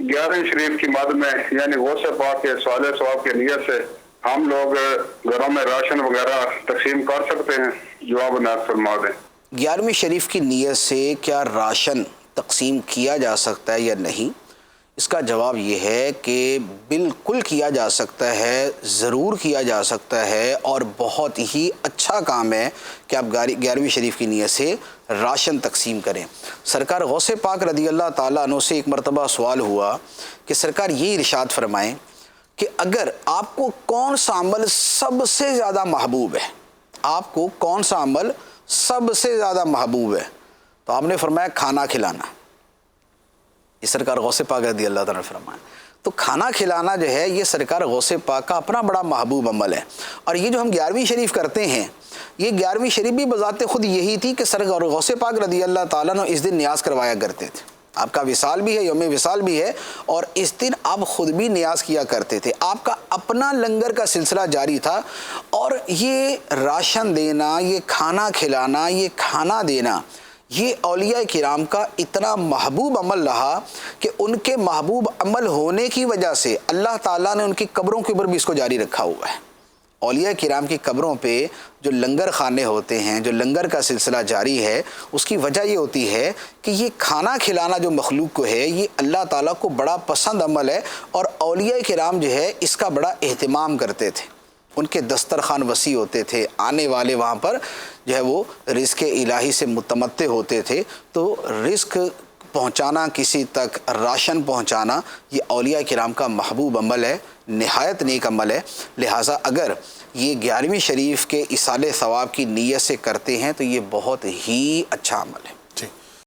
11 शरीफ की मद में यानी गौसे पाक के सवाल सवाब की नीयत से हम लोग घरों में राशन वगैरह तकसीम कर सकते हैं? जवाब नाज़ फरमा दें। 11वीं शरीफ की नीयत से क्या राशन तकसीम किया जा सकता है या नहीं? इसका जवाब ये है कि बिल्कुल किया जा सकता है, ज़रूर किया जा सकता है, और बहुत ही अच्छा काम है कि आप 11वीं शरीफ की नीयत से राशन तकसीम करें। सरकार गौसे पाक रज़ी अल्लाह ताला अन्हु से एक मरतबा सवाल हुआ कि सरकार ये इरशाद फरमाएं कि अगर आपको कौन सा अमल सबसे ज़्यादा महबूब है, आपको कौन सा अमल सबसे ज़्यादा महबूब है, तो आपने फरमाया खाना खिलाना। ये सरकार गौसे पाक रज़ी अल्लाह ताला ने फरमाया। तो खाना खिलाना जो है ये सरकार गौसे पाक का अपना बड़ा महबूब अमल है। और ये जो हम 11वीं शरीफ करते हैं, ये 11वीं शरीफ भी बज़ाते खुद यही थी कि सरकार गौसे पाक रज़ी अल्लाह ताला ने इस दिन न्याज करवाया करते थे। आपका विसाल भी है, यौम विसाल भी है, और इस दिन आप ख़ुद भी नियाज़ किया करते थे। आपका अपना लंगर का सिलसिला जारी था। और ये राशन देना, ये खाना खिलाना, ये खाना देना, ये औलिया किराम का इतना महबूब अमल रहा कि उनके महबूब अमल होने की वजह से अल्लाह ताला ने उनकी कब्रों के ऊपर भी इसको जारी रखा हुआ है। औलिया किराम की कब्रों पे जो लंगर खाने होते हैं, जो लंगर का सिलसिला जारी है, उसकी वजह ये होती है कि ये खाना खिलाना जो मखलूक को है, ये अल्लाह ताला को बड़ा पसंद अमल है। और औलिया किराम जो है इसका बड़ा एहतमाम करते थे। उनके दस्तरखान वसी होते थे, आने वाले वहाँ पर जो है वो रिज़्क़ इलाही से मुतमत्ते होते थे। तो रिज़्क़ पहुँचाना, किसी तक राशन पहुँचाना, ये औलिया किराम का महबूब अमल है, निहायत नेक अमल है। लिहाजा अगर ये 11वीं शरीफ के इसाले सवाब की नीयत से करते हैं तो ये बहुत ही अच्छा अमल है।